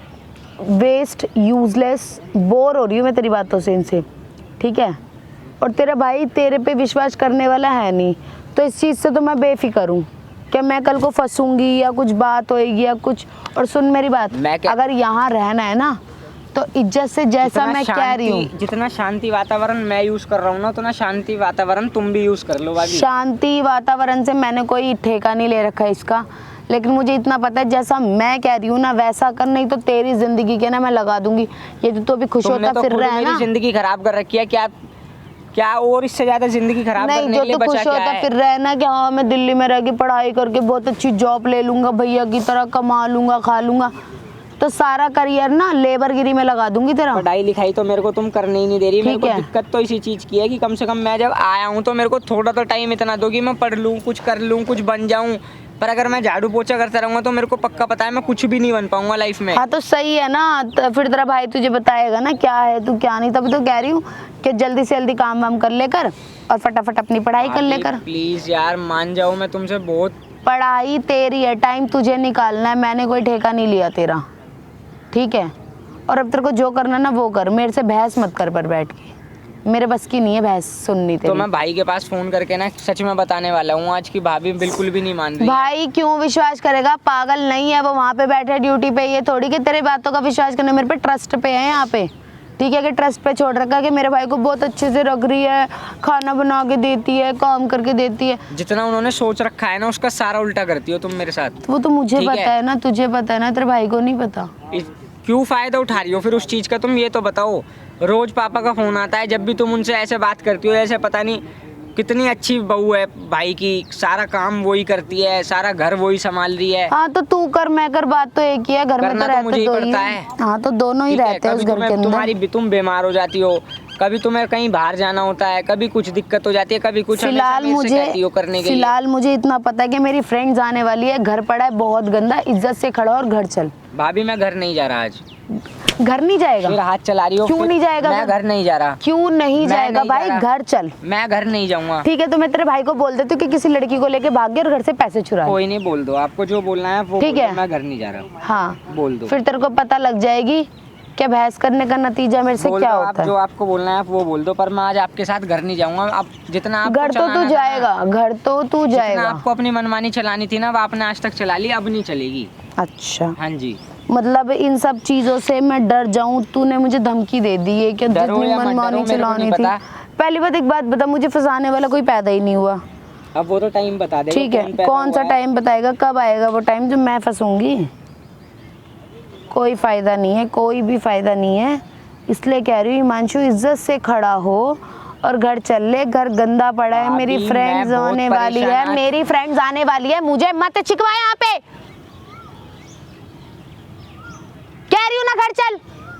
वेस्ट, यूजलेस। बोर हो रही हूँ मैं तेरी बातों से, इनसे। ठीक है, और तेरा भाई तेरे पे विश्वास करने वाला है नहीं, तो इस चीज़ से तो मैं बेफिक्र हूँ कि मैं कल को फंसूंगी या कुछ बात होएगी या कुछ। और सुन मेरी बात, अगर यहाँ रहना है ना तो इज्जत से, जैसा मैं कह रही हूँ। जितना शांति वातावरण मैं यूज कर रहा हूँ ना, उतना शांति वातावरण तुम भी यूज कर लो। बाकी शांति वातावरण से मैंने कोई ठेका नहीं ले रखा है इसका, लेकिन मुझे इतना पता है जैसा मैं कह रही हूँ ना वैसा कर, नहीं तो तेरी जिंदगी के ना मैं लगा दूंगी। ये तो तू अभी खुश तुमने होता तो फिर खुद रहा है मेरी ना। जिंदगी खराब कर रखी है। क्या क्या और इससे ज्यादा जिंदगी खराब नहीं, करने जो के लिए तू बचा खुश क्या होता है? फिर रहा है ना कि हाँ मैं दिल्ली में रह के पढ़ाई करके बहुत अच्छी जॉब ले लूंगा, भैया की तरह कमा लूंगा, खा लूंगा, तो सारा करियर ना लेबरगिरी में लगा दूंगी तेरा। पढ़ाई लिखाई तो मेरे को तुम करने ही नहीं दे रही। मेरे ठीक को है। दिक्कत तो इसी चीज़ की है कि कम से कम मैं जब आया हूँ तो मेरे को थोड़ा तो टाइम इतना दो कि मैं पढ़ लूँ, कुछ कर लूँ, कुछ बन जाऊँ। पर अगर मैं झाड़ू पोछा करता रहूँगा तो मेरे को पक्का पता है मैं कुछ भी नहीं बन पाऊंगा लाइफ में। हाँ तो सही है ना, तो फिर तेरा भाई तुझे बताएगा ना क्या है तू क्या नहीं। तभी तो कह रही हूँ कि जल्दी से जल्दी काम वाम कर लेकर और फटाफट अपनी पढ़ाई कर लेकर। प्लीज यार मान जाओ, मैं तुमसे बहुत। पढ़ाई तेरी है, टाइम तुझे निकालना है, मैंने कोई ठेका नहीं लिया तेरा। ठीक है, और अब तेरे को जो करना ना वो कर, मेरे से बहस मत कर पर बैठ के। मेरे बस की नहीं है बहस सुननी तेरी। तो मैं भाई के पास फोन करके ना सच में बताने वाला हूँ आज की भाभी बिल्कुल भी नहीं मान रही। भाई क्यों विश्वास करेगा? पागल नहीं है वो, वहाँ पे बैठे ड्यूटी पे। ये थोड़ी कि तेरे बातों का विश्वास करना, मेरे पे ट्रस्ट पे है यहाँ पे। ठीक है, कि ट्रस्ट पे छोड़ रखा कि मेरे भाई को बहुत अच्छे से रख रही है, खाना बना के देती है, काम करके देती है। जितना उन्होंने सोच रखा है ना उसका सारा उल्टा करती हो तुम मेरे साथ। वो तो मुझे ठीक पता है ना, तुझे पता है ना, तेरे भाई को नहीं पता। क्यों फायदा उठा रही हो फिर उस चीज का? तुम ये तो बताओ। रोज पापा का फोन आता है, जब भी तुम उनसे ऐसे बात करती हो ऐसे पता नहीं कितनी अच्छी बहू है भाई की, सारा काम वही करती है, सारा घर वही संभाल रही है। हाँ तो तू कर मैं कर, बात तो एक ही है। घर में करना तो तो मुझे रहते ही दो ही पड़ता हैं। है। हाँ तो दोनों ही ठीक है, रहते हैं उस कभी घर के अंदर। तुम बीमार हो जाती हो, कभी तुम्हें कहीं बाहर जाना होता है, कभी कुछ दिक्कत हो जाती है, कभी कुछ। फिलहाल मुझे इतना पता है कि मेरी फ्रेंड्स आने वाली है, घर पड़ा है बहुत गंदा, इज्जत से खड़ा और घर चल। भाभी मैं घर नहीं जा रहा आज। घर नहीं जाएगा? फिर हाथ चला रही हो। क्यों नहीं जाएगा? मैं घर नहीं जा रहा। क्यों नहीं जाएगा भाई? घर चल। मैं घर नहीं जाऊंगा। ठीक है, तो मैं तेरे भाई को बोल देती हूँ कि किसी लड़की को लेके भाग गया और घर से पैसे चुरा। कोई नहीं, बोल दो आपको जो बोलना है वो। ठीक है, मैं घर नहीं जा रहा। हाँ बोल दो। फिर तेरे को पता लग जाएगी कि बहस करने का नतीजा मेरे से क्या होता है। जो आपको बोलना है आप वो बोल दो, पर मैं आज आपके साथ घर नहीं जाऊंगा। आप जितना आप घर तो तू जाएगा, घर तो तू जाएगा। आपको अपनी मनमानी चलानी थी ना, वो आपने आज तक चला ली, अब नहीं चलेगी। अच्छा, हाँ जी। मतलब इन सब चीजों से मैं डर जाऊं? तूने मुझे धमकी दे दी है कि जितनी मनमानी चलानी थी। पहली बात एक बात बता, मुझे फंसाने वाला कोई पैदा ही नहीं हुआ। अब वो तो टाइम बता देगा। ठीक है, कौन सा टाइम बताएगा? कब आएगा वो टाइम जब मैं फंसूंगी? कोई फायदा नहीं है, कोई भी फायदा नहीं है। इसलिए कह रही हूँ हिमांशु, इज्जत से खड़ा हो और घर चल ले, घर गंदा पड़ा है, मेरी भाभी, फ्रेंड्स मैं बहुत आने वाली है, परेशान- मेरी फ्रेंड्स आने वाली है, मुझे मत चिकवा यहाँ पे। कह रही हूँ ना घर चल।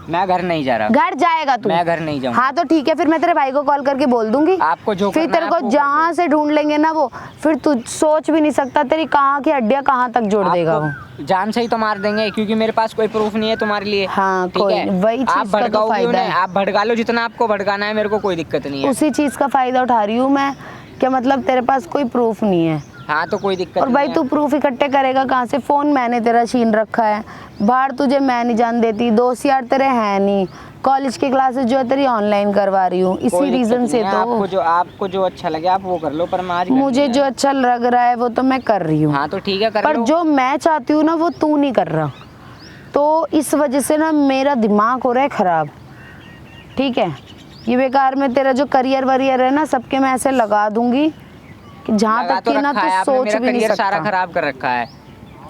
मैं घर नहीं जा रहा, घर जाएगा तू? मैं घर नहीं जाऊंगा। हाँ तो ठीक है, फिर मैं तेरे भाई को कॉल करके बोल दूंगी। आपको जो फिर करना तेरे है को आप वो जहाँ से ढूंढ लेंगे ना वो, फिर तू सोच भी नहीं सकता तेरी कहाँ की हड्डियाँ कहाँ तक जोड़ देगा वो। आपको जान से ही तो मार देंगे, क्योंकि मेरे पास कोई प्रूफ नहीं है तुम्हारे लिए। हाँ, ठीक कोई है? नहीं, वही चीज़ आप का तो भड़काओगे फायदा उन्हें, है। आप भड़का लो जितना आपको भड़काना है, मेरे को कोई दिक्कत नहीं है। उसी चीज़ का फायदा उठा रही हूँ मैं, क्या मतलब तेरे पास कोई प्रूफ नहीं है। हाँ तो कोई दिक्कत और भाई नहीं तू है। प्रूफ इकट्ठे करेगा कहाँ से? फोन मैंने तेरा छीन रखा है, बाहर तुझे मैं नहीं जान देती, दोस्त यार तेरे हैं नहीं, कॉलेज की क्लासेस जो है तेरी ऑनलाइन करवा रही हूँ, इसी कोई दिक्कत रीजन नहीं से है, तो आपको जो अच्छा लगे आप वो कर लो, पर मैं आज घर मुझे नहीं जो आया। अच्छा लग रहा है वो तो मैं कर रही हूँ। हाँ तो ठीक है कर पर लो। जो मैं चाहती हूँ ना वो तू नहीं कर रहा, तो इस वजह से ना मेरा दिमाग हो रहा है खराब। ठीक है, ये बेकार में तेरा जो करियर वरियर है ना सबके मैं ऐसे लगा दूंगी कि जहाँ लगा तक कि ना रखा तू है आपने, सोच मेरा भी नहीं करियर सारा सकता। खराब कर रखा है।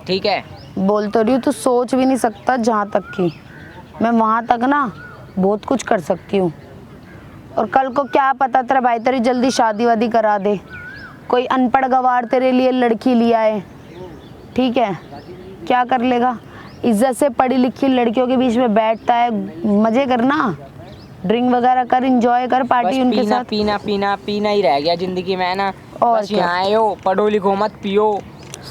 ठीक है, बोल तो रही हूँ, तू सोच भी नहीं सकता जहाँ तक कि मैं वहाँ तक ना बहुत कुछ कर सकती हूँ। और कल को क्या पता तेरा भाई तेरी जल्दी शादी वादी करा दे, कोई अनपढ़ गवार तेरे लिए लड़की लिया है। ठीक है, क्या कर लेगा? इज्जत से पढ़ी लिखी लड़कियों के बीच में बैठता है, मजे करना, ड्रिंक वगैरह कर, एंजॉय कर, बस पार्टी उनके पीना साथ। पीना पीना पीना ही रह गया जिंदगी में, है ना। और बस क्या? यहाँ आए हो, पढ़ो लिखो मत, पियो।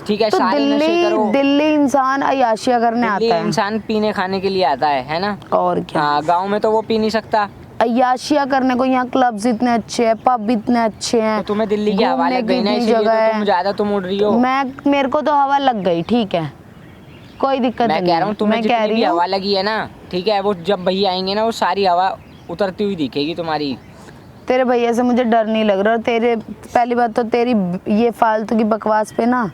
ठीक है, तो सारे नशे करो। दिल्ली इंसान अय्याशिया करने दिल्ली आता है। इंसान पीने खाने के लिए आता है ना। और क्या, हाँ, गांव में तो वो पी नहीं सकता। अय्याशिया करने को यहाँ क्लब्स इतने अच्छे हैं, पब इतने अच्छे हैं। तो तुम्हें दिल्ली की हवा घूमने लग गई ना, की इसीलिए जगह तो है। तुम ज्यादा तुम उड़ रही हो। मेरे को तो हवा लग गई, ठीक है, कोई दिक्कत नहीं। मैं कह रहा हूँ तुम्हें मैं कह जितनी रही भी हूँ हवा लगी है ना, ठीक है, वो जब भैया आएंगे ना वो सारी हवा उतरती हुई दिखेगी तुम्हारी। तेरे भैया से मुझे डर नहीं लग रहा। और तेरे पहली बात तो तेरी ये फालतू की बकवास पे ना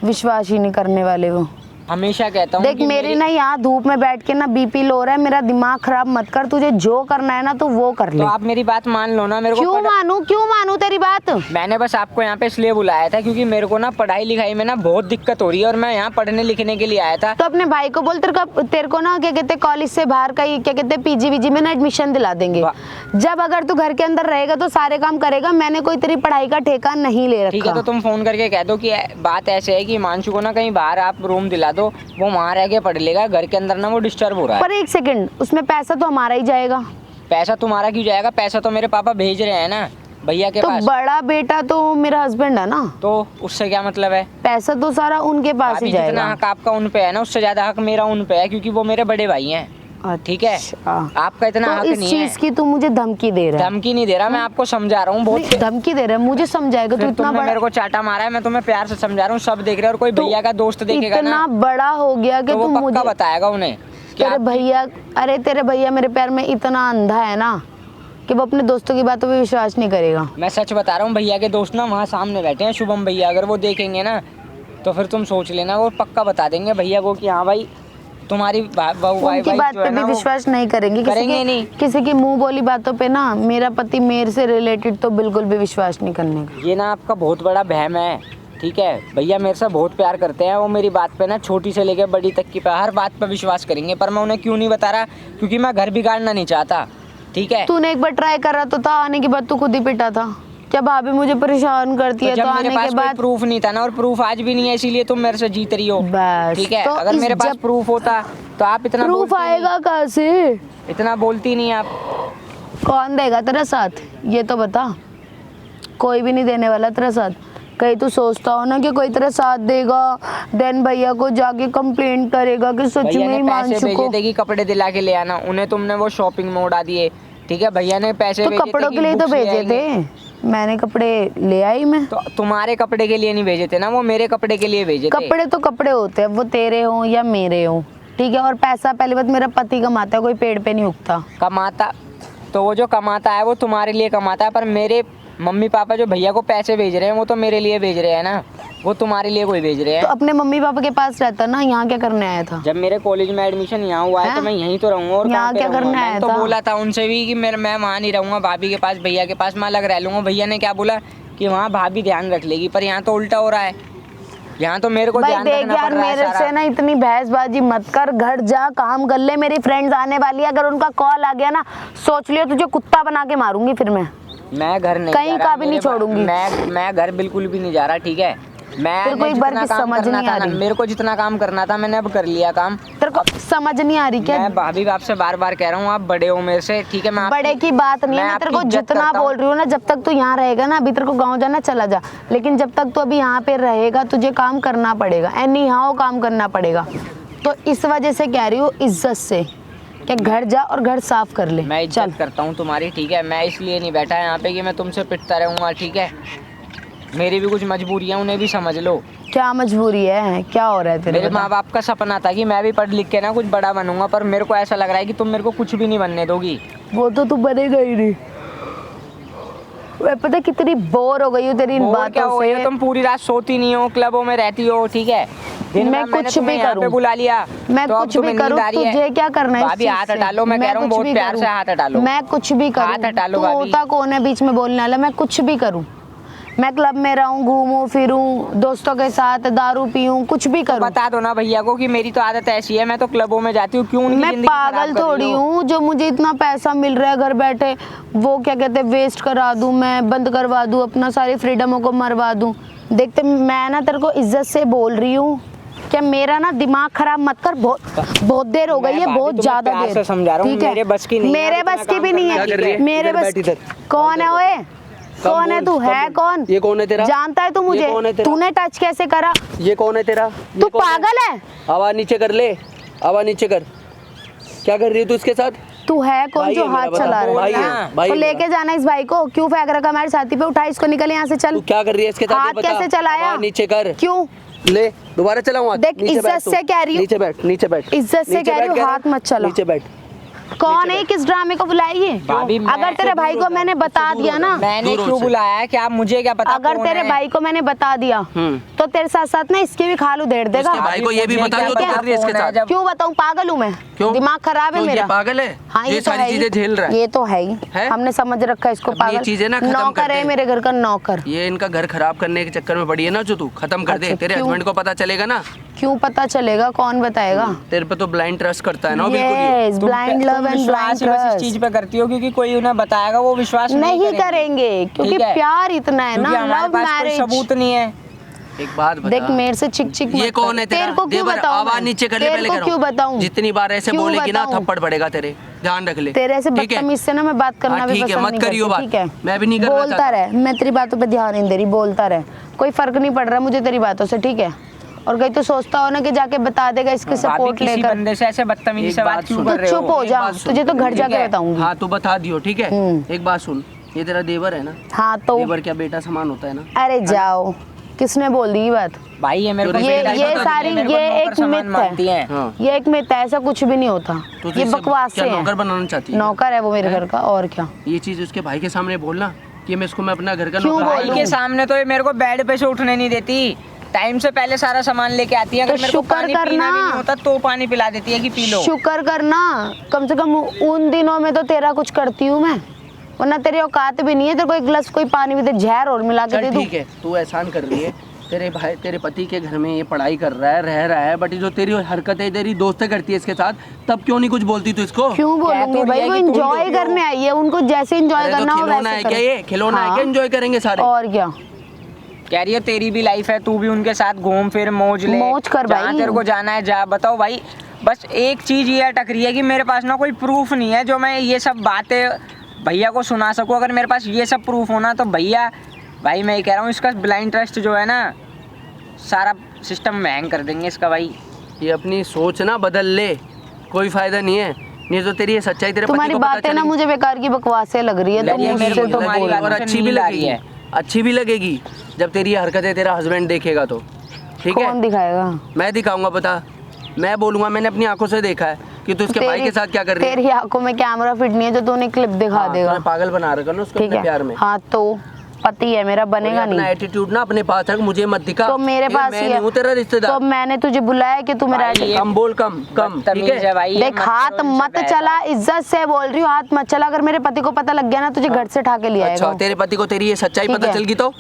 विश्वास ही नहीं करने वाले वो। हमेशा कहता हूँ देख कि मेरी ना यहाँ धूप में बैठ के ना बीपी लो रहा है, मेरा दिमाग खराब मत कर, तुझे जो करना है ना तो वो कर ले। तो आप मेरी बात मान लो ना। मेरे को क्यों मानूं तेरी बात? मैंने बस आपको यहाँ पे इसलिए बुलाया था क्योंकि मेरे को ना पढ़ाई लिखाई में ना बहुत दिक्कत हो रही है, और मैं यहाँ पढ़ने लिखने के लिए आया था। तो अपने भाई को बोल, तेरे को ना क्या कहते कॉलेज से बाहर का क्या कहते पीजी वीजी में ना एडमिशन दिला देंगे। जब अगर तू घर के अंदर रहेगा तो सारे काम करेगा, मैंने कोई तेरी पढ़ाई का ठेका नहीं ले रखा। ठीक है, तो तुम फोन करके कह दो कि बात ऐसे है कि हिमांशु को ना कहीं बाहर आप रूम दिला दो, वो वहाँ रह के पढ़ लेगा, घर के अंदर ना वो डिस्टर्ब हो रहा है। पर एक सेकंड, उसमें पैसा तो हमारा ही जाएगा। पैसा तुम्हारा क्यों जाएगा? पैसा तो मेरे पापा भेज रहे हैं ना भैया के तो पास। बड़ा बेटा तो मेरा हस्बैंड है ना, तो उससे क्या मतलब है? पैसा तो सारा उनके पास अभी ही जितना जाएगा। हक आपका उन पे है ना, उससे ज्यादा हक मेरा उन पे है, क्योंकि वो मेरे बड़े भाई हैं। ठीक है, अच्छा। आपका इतना तो हक इस नहीं चीज है। की तू मुझे धमकी दे रहा है? धमकी नहीं दे रहा, मैं आपको समझा रहा हूँ बहुत। नहीं, धमकी दे रहा है, मुझे समझाएगा तू? फिर इतना तुमने बड़ा, मेरे को चाटा मारा है, मैं तुम्हें प्यार से समझा रहा हूँ, सब देख रहे हैं, और कोई तू भैया का दोस्त देखेगा इतना ना बड़ा हो गया कि तो वो तू पक्का मुझे बताएगा उन्हें। तेरे भैया, अरे तेरे भैया मेरे प्यार में इतना अंधा है ना कि वो अपने दोस्तों की बातों पे विश्वास नहीं करेगा। मैं सच बता रहा हूँ, भैया के दोस्त ना वहाँ सामने बैठे हैं, शुभम भैया, अगर वो देखेंगे ना तो फिर तुम सोच लेना, वो पक्का बता देंगे भैया को कि हाँ भाई तुम्हारी उनकी बात पे भी विश्वास नहीं करेंगे, करेंगे नहीं। किसी की मुंह बोली बातों पे ना, मेरा पति मेरे से रिलेटेड तो बिल्कुल भी विश्वास नहीं करने का। ये ना आपका बहुत बड़ा वहम है। ठीक है, भैया मेरे से बहुत प्यार करते हैं, वो मेरी बात पे ना छोटी से लेकर बड़ी तक की पे हर बात पे विश्वास करेंगे, पर मैं उन्हें क्यों नहीं बता रहा? क्योंकि मैं घर बिगाड़ना नहीं चाहता। ठीक है, तूने एक बार ट्राई करा तो था, आने के बाद तू खुद ही पिटा था। क्या भाभी मुझे परेशान करती है? जब तो मेरे आने पास के कोई बाद प्रूफ नहीं था ना, और प्रूफ आज भी नहीं है, इसीलिए तुम मेरे से जीत रही हो। बस, ठीक है, तो अगर इस मेरे पास जब प्रूफ होता तो आप इतना प्रूफ बोलती नहीं। आएगा कहाँ से? इतना बोलती नहीं आप। कौन देगा तेरा साथ, ये तो बता। कोई भी नहीं देने वाला तेरा साथ। कहीं तू सोचता हो ना कि कोई तेरा साथ देगा, देन भैया को जाके कंप्लेंट करेगा कि सच भैया में ने पैसे हिमांशु भेजे को। थे कि कपड़े दिला के ले आना, उन्हें तुमने वो शॉपिंग में उड़ा दिए। ठीक है, भैया ने पैसे तो भेजे थे कपड़ों कि के लिए तो बुक्स ले भेजे आएंगे। थे, मैंने कपड़े ले आई मैं। तो तुम्हारे कपड़े के लिए नहीं भेजे थे ना, वो मेरे कपड़े के लिए भेजे थे। कपड़े तो कपड़े होते हैं, वो तेरे हो या मेरे हो। ठीक है, और पैसा पहली बात मेरा पति कमाता है, कोई पेड़ पे नहीं उगता। कमाता तो वो जो कमाता है वो तुम्हारे लिए कमाता है, पर मेरे मम्मी पापा जो भैया को पैसे भेज रहे हैं वो तो मेरे लिए भेज रहे हैं ना, वो तुम्हारे लिए कोई भेज रहे हैं। तो अपने मम्मी पापा के पास रहता ना, यहाँ क्या करने आया था? जब मेरे कॉलेज में एडमिशन यहाँ हुआ है तो मैं यहीं तो रहूंगा, और यहाँ कहाँ पे क्या रहूंगा? करने मैंने आया तो था? बोला था उनसे भी कि मैं वहाँ नहीं रहूंगा, भाभी के पास भैया के पास मैं अलग रह लूंगा। भैया ने क्या बोला कि वहाँ भाभी ध्यान रख लेगी, पर यहाँ तो उल्टा हो रहा है। यहाँ तो मेरे को भाई ध्यान देख रखना यार, पड़ रहा है मेरे सारा। से ना इतनी बहसबाजी मत कर, घर जा काम कर ले। मेरी फ्रेंड्स आने वाली है, अगर उनका कॉल आ गया ना सोच लियो तुझे कुत्ता बना के मारूंगी फिर मैं घर नहीं कहीं जा रहा, का भी नहीं छोड़ूंगी। मैं घर बिल्कुल भी नहीं जा रहा, ठीक है। तेरे को एक बार की समझ नहीं आ रही। मेरे को जितना काम करना था मैंने अब कर लिया काम। तेरे को समझ नहीं आ रही क्या? मैं भाभी आपसे बार बार कह रहा हूँ, आप बड़े हो मेरे से, ठीक है। मैं बड़े की बात नहीं है, मैं तेरे को जितना बोल रही हूँ ना, जब तक तू यहाँ रहेगा ना, अभी तेरे को गाँव जाना चला जा, लेकिन जब तक तू अभी यहाँ पे रहेगा तुझे काम करना पड़ेगा, एनी हाउ काम करना पड़ेगा। तो इस वजह से कह रही हूँ इज्जत से कि घर जा और घर साफ कर ले। मैं इज्जत करता हूँ तुम्हारी, ठीक है। मैं इसलिए नहीं बैठा यहाँ पे कि मैं तुमसे पिटता रहूँगा, ठीक है। मेरी भी कुछ मजबूरियाँ, उन्हें भी समझ लो। क्या मजबूरी है, क्या हो रहा है तेरे? मेरे माँ बाप का सपना था कि मैं भी पढ़ लिख के ना कुछ बड़ा बनूंगा, पर मेरे को ऐसा लग रहा है कि तुम मेरे को कुछ भी नहीं बनने दोगी। वो तो तू बनेगा ही नहीं। मैं पता कितनी बोर हो गई हूँ तेरी इन और क्या बातों हो गई हो? से। तुम पूरी रात सोती नहीं हो, क्लबों में रहती हो, ठीक है। मैं कुछ भी करूँ, बुला लिया, मैं तो अब कुछ तुम्हें भी करूँ, नींद आ रही है। तुझे क्या करना है? भाभी हाथ हटा लो, मैं कह रहा हूँ बहुत प्यार से हाथ हटा लो। मैं कुछ भी करूँ, हाथ हटा लो तू भाभी। होता कौन है बीच में बोलने वाला? मैं कुछ भी करूँ, मैं क्लब में रहूं, घूमूं फिरूं, दोस्तों के साथ दारू पीऊं, कुछ भी करूं। बता दो ना भैया को कि मेरी तो आदत ऐसी है, मैं तो क्लबों में जाती हूँ। क्यों उनकी मैं जिंदगी खराब पागल कर रही थोड़ी हो? हूँ जो मुझे इतना पैसा मिल रहा है घर बैठे वो क्या कहते हैं वेस्ट करा दूं, मैं बंद करवा दूं, अपना सारी फ्रीडमों को मरवा दूं। देखते मैं ना तेरे को इज्जत से बोल रही हूँ, क्या मेरा ना दिमाग खराब मत कर। बहुत देर हो गई है, बहुत ज्यादा प्यार देर। से समझा रहा हूँ, ठीक है, मेरे बस की नहीं है, मेरे बस की भी नहीं क्या कर रही है, है? मेरे इधर बस। बैठ इधर। कौन है ओए? कौन है बोल, तू? सब है बोल। कौन? ये कौन है तेरा? जानता है तू मुझे? ये कौन है तेरा? तूने टच कैसे करा? ये कौन है तेरा? तू पागल है? आवाज नीचे कर ले, आवाज नीचे कर। क्या कर रही है तू इसके साथ? तू है कौन भाई जो है मेरा, हाथ बता। चला रहा भाई है? है, भाई तो है लेके जाना इस भाई को, क्यों फेंक रखा हमारे छाती पे? उठा इसको, निकल यहाँ से, चल। तू क्या कर रही है इसके साथ? ये हाथ बता। कैसे चलाया? आवाज नीचे कर। क्यों? ले दोबारा चलाऊं हाथ? देख, नीचे इज्जत बैठ तू। से कह रही हूँ। नीचे बैठ, नीचे बैठ। इज्जत से नीचे कह रही बैठ हूँ, के हाथ ना। मत चला। नीचे बैठ। कौन है? किस ड्रामे को बुलाई है? भाभी, मैं अगर तेरे भाई को मैंने बता दिया ना, मैंने दूर क्यों से। बुलाया है? क्या मुझे क्या पता? अगर कौन तेरे है? भाई को मैंने बता दिया तो तेरे साथ साथ ना इसकी भी खाल उधेड़ देगा। इसके भाई को ये भी मुझे बता क्या दो तो पता कर रही है इसके कौन है? साथ। जब क्यों बताऊं? पागल हूँ मैं? क्यों? दिमाग खराब है क्यों, ये मेरा। पागल है? हाँ, ये तो सारी है ही। चीजें झेल रहा है। ये तो है ही है? हमने समझ रखा है इसको अब ये पागल। चीजें ना खत्म नौकर कर है दे। मेरे घर का नौकर। ये इनका घर खराब करने के चक्कर में पड़ी है ना, जो तू खत्म कर दे। अच्छा, तेरे क्यों? हस्बैंड को पता चलेगा ना, क्यों पता चलेगा? कौन बताएगा? तेरे पे तो ब्लाइंड ट्रस्ट करता है ना बिल्कुल ये। Yes, blind love and blind विश्वास ही बस इस ट्रस्ट। चीज पे करती हो क्योंकि कोई उन्हें बताएगा, वो विश्वास नहीं करेंगे क्योंकि ठीक है? प्यार इतना है ना, क्योंकि हमारे लव पास कोई मैरिज। सबूत नहीं है। एक बात बता। देख मेरे से चिक चिक ये मत कौन कर। है तेरा? तेरे को क्यों देवर, बताऊं? आवाज मैं? नीचे कर ले तेरे पहले को कह रहा क्यों हूं। बताऊं? जितनी बार ऐसे क्यों बोलेगी ना बताऊं? थप्पड़ पड़ेगा तेरे, ध्यान रख ले। तेरे से ठीक है? बदतमीज से ना मैं बात करना हाँ, भी ठीक है, पसंद मत नहीं करियो करती, बात। ठीक है? मैं भी नहीं करना बोलता चाहता। रहे, मैं तेरी बातों पे ध्यान नहीं दे रही, बोलता रहे, कोई फर्क नहीं पड़ रहा मुझे तेरी बातों से, ठीक है? और कहीं तो सोचता हो ना कि जाके बता देगा इसके भाभी सपोर्ट किसी लेकर। बंदे से ऐसे बदतमीजी एक से बात बात क्यों सुन। कर तू रहे हो? चुप हो जा, बात सुन, तुझे तो घर ठीक जाके है? बताऊंगी। हाँ तो बता दियो, ठीक है? एक बात सुन, ये तेरा देवर है ना? हाँ तो देवर क्या बेटा समान होता है ना? अरे जाओ, किसने बोल दी ये बात? भाई ये मेरे को ये बेटा ही ये बता सारी देती है, मेरे को ये नौकर एक समान मिथ मानती है, है। हाँ। ये एक मिथ है, ऐसा कुछ भी नहीं होता। तो ये इसे बकवास क्या है। नौकर बनाना चाहती है? नौकर है वो मेरे घर का, और क्या? ये चीज उसके भाई के सामने बोलना कि मैं इसको मैं अपना घर का क्यों नौकर भाई बोलूं? के सामने तो ये मेरे को बेड पे से उठने नहीं देती, टाइम से पहले सारा सामान लेके आती है। अगर तो मेरे को शुक्र पानी पीना करना। भी नहीं होता तो पानी पिला देती है कि पी लो। शुक्र करना, कम से कम उन दिनों में तो तेरा कुछ करती हूँ मैं, वरना तेरी औकात भी नहीं है। तेरे को एक गिलास कोई पानी भी दे, जहर और मिला के चल दे दूं। ठीक है, तू एहसान कर रही है। तेरे भाई तेरे पति के घर में ये पढ़ाई कर रहा है, रह रहा है, बट जो तेरी हरकतें तेरी दोस्तें करती है इसके साथ, तब क्यों नहीं कुछ बोलती तू इसको? क्यों बोलूंगी तो भाई? रही वो है कि तुम एंजॉय लोग करने आई है, उनको जैसे एंजॉय अरे तो करना हो खिलौना है वैसे क्या? करे। ये खिलौना है हाँ, क्या? एंजॉय करेंगे सारे। और क्या? कह रही है तेरी भी लाइफ है, तू भी उनके साथ घूम फिर मौज ले, मौज कर जहाँ भाई। तेरे को जाना है जा। बताओ भाई, बस एक चीज ये अटक रही है कि मेरे पास ना कोई प्रूफ नहीं है जो मैं ये सब बातें भैया को सुना सकूं। अगर मेरे पास ये सब प्रूफ होना तो भैया, भाई मैं ये कह रहा हूँ इसका ब्लाइंड ट्रस्ट जो है ना, सारा सिस्टम हैंग कर देंगे इसका। भाई ये अपनी सोच ना बदल ले, कोई फायदा नहीं है। नहीं तो तेरी ये सच्चाई तेरे पति तुम्हारी को पता बातें ना चलेगी। मुझे बेकार की बकवासें लग रही है, तो लग रही है, मुझसे मेरे को तो तुम्हारी बोल। बात- और मुझे अच्छी भी नींद आ रही लगेगी, है। अच्छी भी लगेगी जब तेरी हरकतें तेरा हस्बैंड देखेगा तो, ठीक है? कौन दिखाएगा? मैं दिखाऊंगा, पता मैं बोलूंगा, मैंने अपनी आंखों से देखा है कि तू उसके भाई के साथ क्या कर रही है। तेरी आंखों में कैमरा फिट नहीं है जो तूने क्लिप दिखा हाँ, देगा, तूने पागल बना रखा ना उसको ठीक अपने है? प्यार में। हाँ तो पति है मेरा, बनेगा अपना नहीं एटीट्यूड ना अपने पास रख, मुझे मत दिखा। तो मेरे ठीक है? पास मैं ही नहीं है। हूँ तेरा रिश्तेदार। तो मैंने तुझे बुलाया कि तू मेरा भाई, ये कम बोल, कम कम, ठीक बदतमीज है? भाई, ये देख, मत हाथ करो इनसे मत बहस। चला, इज्जत से बोल रही हूँ, हाथ मत चला। अगर मेरे पति को पता लग गया ना तुझे घर से उठा के ले अच्छा, आएगा। तेरे पति को तेरी ये सच्चाई ठीक पता है। चल गई तो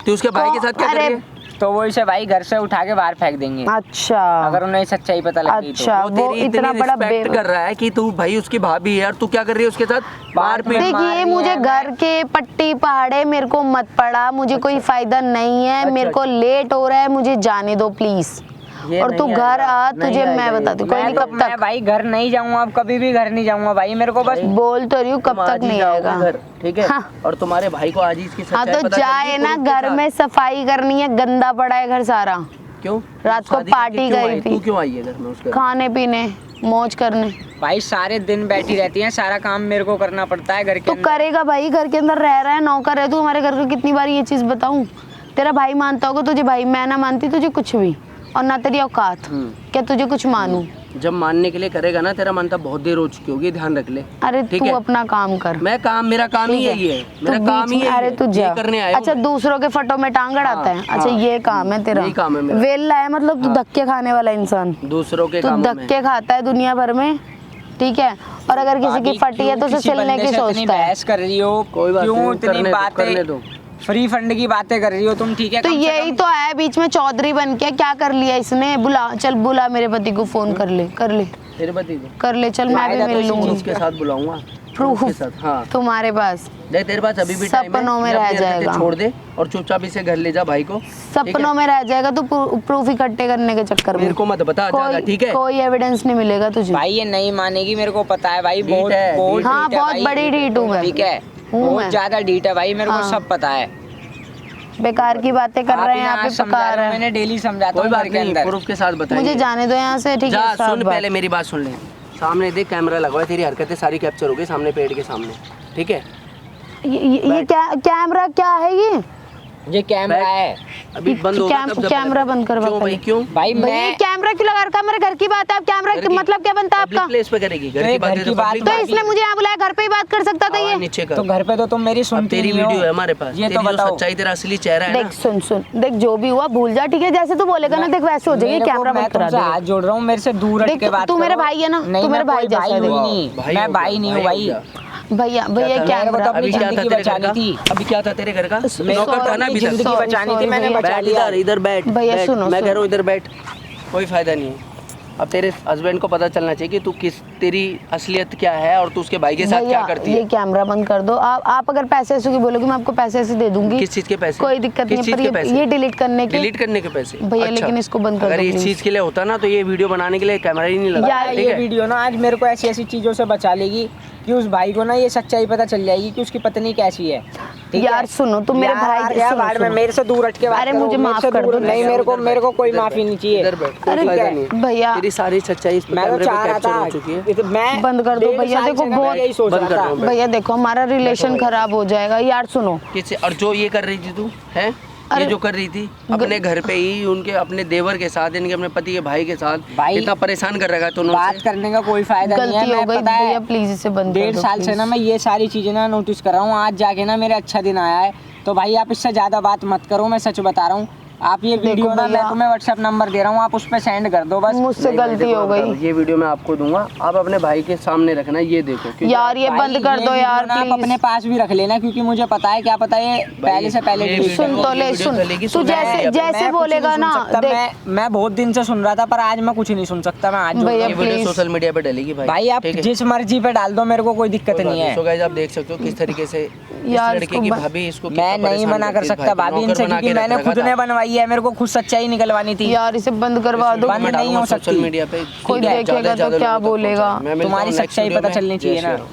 तू उसके भाई के साथ क्या कर अरे रही है? तो वो इसे भाई घर से उठा के बाहर फेंक देंगे अच्छा अगर उन्हें सच्चाई पता लगी अच्छा, वो वो तेरी इतना इतनी बड़ा रिस्पेक्ट कर रहा है कि तू भाई उसकी भाभी है और तू क्या कर रही है उसके साथ मारपीट। देखिए मुझे घर के पट्टी पहाड़े मेरे को मत पड़ा, मुझे कोई फायदा नहीं है, मेरे को लेट हो रहा है, मुझे जाने दो प्लीज। और तू घर आ, तुझे मैं बताती हूँ कोई नहीं कब मैं तक भाई घर नहीं जाऊंगा, अब कभी भी घर नहीं जाऊंगा भाई, मेरे को बस बोल तो रही हूँ कब तुम तक आज ही नहीं जाओगे आएगा। घर, ठीक है। हाँ। और तुम्हारे भाई को आज ही इसकी हाँ सच्चाई तो पता चल जाए गई ना, पुरुष के घर साथ। में सफाई करनी है, गंदा पड़ा है घर सारा। क्यों रात को शादी करके पार्टी क्यों करी आई? थी। तू क्यों आई है घर में उसके? खाने पीने मौज करने। भाई सारे दिन बैठी रहती हैं, सारा काम मेरे को करना पड़ता है घर के तो अंदर। करेगा भाई, घर के अंदर रह रहा है, नौकर है तू हमारे घर का। कितनी बार ये चीज बताऊं, तेरा भाई मानता होगा तुझे भाई, मैं ना मानती तुझे कुछ भी, और ना तेरी औकात क्या तुझे कुछ मानूं। जब मानने के लिए करेगा ना, तेरा मानता बहुत देर हो चुकी होगी, ध्यान रख ले। अरे ठीक तू है? अपना काम कर। मेरा काम ही ठीक यही है, तू मेरा काम बीच ही में- यही अरे है, तू ये जा। करने आया हूँ अच्छा मैं। दूसरों के फटो में टांग अड़ाता है। अच्छा हाँ। ये काम है तेरा, यही काम है मेरा। वेला है मतलब तू धक्के खाने वाला इंसान। दूसरों के तू काम में धक्के खाता है दुनिया भर में, ठीक है। और अगर किसी की भाभी, फटी है तो क्यों उसे किसी सिलने बंदे की से इतनी सोचता है। बहस कर रही हो, कोई बात क्यों नहीं, इतनी करने बातें दो। फ्री फंड की बातें कर रही हो तुम, ठीक है। तो कम से यही कम तो है, बीच में चौधरी बन के क्या कर लिया इसने। बुला, चल बुला मेरे पति को, फोन कर ले तेरे पति को कर ले, चल मैं भी फायदा मिल तो इसी लूंगी। उसके साथ बुलाऊंगा, प्रूफ उसके साथ। हाँ तुम्हारे पास देख, तेरे पास अभी भी टाइम है, सपनों में ये रह अपनी हरकतें जाएगा। छोड़ दे और चुपचाप इसे घर ले जा भाई को। सपनों में रह जाएगा तो प्रूफ इकट्ठे करने के चक्कर में। मेरे को मत बता ज्यादा, ठीक है। कोई एविडेंस नहीं मिलेगा तुझे। भाई ये नहीं मानेगी, मेरे को पता है भाई, ढीठ बहुत है, बहुत हाँ ढीठ है बहुत भाई। बड़ी ढीठ हूँ मैं, ठीक है, हूँ बहुत मैं। ज्यादा ढीठ है भाई, मेरे को हाँ। सब पता है। बेकार की बातें कर आप रहे हैं ही यहाँ ना पे, समझा पका रहे रहे हो, हैं। मैंने डेली समझाता कोई हूँ बात घर के नहीं, अंदर। प्रूफ के साथ बताएंगे। मुझे जाने दो यहाँ से, ठीक जा है। सुन, पहले मेरी बात सुन ले। सामने देख, कैमरा लगा हुआ है, तेरी हरकतें सारी कैप्चर हो गई सामने, पेड़ के सामने, ठीक है। ये कैमरा क्या है ये कैमरा है अभी बंद होगा तब जब कैमरा बंद करवा क्यों भाई, क्यों भाई। भाई ये मैं कैमरा क्यों लगा रखा है? मेरे घर की बात है, आप कैमरा घर की- मतलब क्या बनता है पब्लिक आपका? प्लेस पे करेगी, घर तो की बात घर की बात तो इसने मुझे यहाँ बुलाया, घर पे ही बात कर सकता था ये। नीचे कर। तो घर पे तो तुम मेरी अब सुनती तेरी नहीं हो। वीडियो है हमारे पास, ये तेरी तो जो बताओ। सच्चाई, तेरा असली चेहरा है ना। देख सुन देख, जो भी हुआ भूल जा, ठीक है। जैसे तू बोलेगा ना, देख वैसे हो जाएगी। मेरे को- कैमरा मैं बंद करा तुमसे दे। हाथ जोड़ रहा हूँ, मेरे से दूर हट देख, के बात तू मेरा करो। भाई है ना, नहीं, तू मेरा मैं भाई कोई जैसा है, हुई देखो। नहीं, भाई मैं हो भाई गया, नहीं हूँ भाई भाई। हो गया। भैया क्या भैया था? कैमरा तो अपनी अभी क्या था जिंदगी तेरे घर बचानी का? थी। अभी क्या था तेरे घर का? मेरे को नौकर था ना अपनी अभी तक। जिंदगी Sorry, बचानी थी, sorry मैंने भैया। बचा बैठ लिया। इधर बैठ, भैया बैठ। सुनो, मैं कह सुनो। रहा हूँ इधर बैठ, कोई फायदा नहीं है। अब तेरे हस्बैंड को पता चलना चाहिए कि तू तेरी असलियत क्या है और तू उसके भाई के साथ क्या भैया करती ये है। कैमरा बंद कर दो। आप अगर पैसे ऐसे की बोलोगे, मैं आपको पैसे ऐसे दे दूंगी। किस चीज के पैसे? कोई दिक्कत किस नहीं है, चीज पर के पैसे? ये डिलीट करने के। डिलीट करने के पैसे? भैया, लेकिन इसको बंद कर अगर दो, इस please। चीज के लिए होता ना तो ये वीडियो बनाने के लिए कैमरा ही नहीं लगा। यार, ठीक ये है? वीडियो ना आज मेरे को ऐसी ऐसी चीजों से बचा लेगी कि उस भाई को ना ये सच्चाई पता चल जाएगी कि उसकी पत्नी कैसी है। ठीक यार है? सुनो, तुम मेरे यार, भाई यार, सुनो, बाद में सुनो। मेरे से दूर हट के बात अरे करो, मुझे मेरे माफ से कर दूर दो। नहीं, मेरे को कोई माफी नहीं चाहिए। इधर बैठ, कोई अरे फायदा क्या? नहीं है। भैया तेरी सारी सच्चाई इस मैं तो कैमरे पे चाह रहा कैप्चर था हो चुकी है। मैं बंद कर दो 1.5 भैया, साल देखो से ना बहुत- मैं यही सोच बंद रहा कर था। रहा हूँ। भैया देखो, हमारा रिलेशन खराब हो जाएगा। यार सुनो, किससे? और जो ये कर रही थी तू है, ये अरे- जो कर रही थी अपने घर पे ही उनके अपने देवर के साथ, इनके अपने पति के भाई के साथ भाई, इतना परेशान कर रखा है तूने बात उसे। करने का कोई फायदा नहीं है। गलती हो मैं गई पता है भैया, प्लीज इसे बंद कर 1.5 दो, साल से please। ना मैं ये सारी चीजें ना नोटिस कर रहा हूँ। आज जाके ना मेरे अच्छा दिन आया है, तो भाई आप इससे ज्यादा बात मत करो, मैं सच बता रहा हूँ। आप ये वीडियो ना, मैं भैया, तुम्हें व्हाट्सएप नंबर दे रहा हूँ, आप उस पर सेंड कर दो बस। मुझसे नहीं भाई, गलती देखो, हो गई। ये वीडियो मैं आपको दूंगा, आप अपने भाई के सामने रखना, ये देखो क्योंकि यार ये भाई, बंद कर ये दो वीडियो यार, ना आप अपने प्लीज। पास भी रख लेना, क्योंकि मुझे पता है, क्या पता ये पहले से पहले ये delete वीडियो- कर सुन तो ले, वीडियो सुन चलेगी, तू सुन जैसे मैं जैसे कुछ बोलेगा नहीं ना, सुन सकता। देख मैं बहुत दिन से सुन रहा था, पर आज मैं कुछ नहीं सुन सकता। मैं आज जोड़ भैया, रहा ये हूँ। Video please। सोशल मीडिया पे डलेगी भाई। भाई आप ठीक है? जिस मर्जी पे डाल दो, मेरे को कोई दिक्कत कोई बात नहीं है। सो गाइस आप देख सकते हो किस तरीके से इस यार, लड़के इसको की ब- भाभी इसको मैं कितना नहीं परेशान मना कर करती है, सकता भाई को भाभी नौकर इनसे, बना क्योंकि के मैंने रख रखा खुद ने था। बनवाई है, मेरे को खुद सच्चाई निकलवानी थी। यार इसे बंद करवा दो। बंद मैं नहीं डालूंगा हो सोशल सकती। मीडिया पे, कोई ठीक है? देखेगा ज़्यादा से तो ज़्यादा क्या लोगों तक बोलेगा? पहुंचाएं। मैं मिलता तुम्हारी हूँ next सच्चाई वीडियो पता में। चलनी जय चाहिए श्री ना। राम।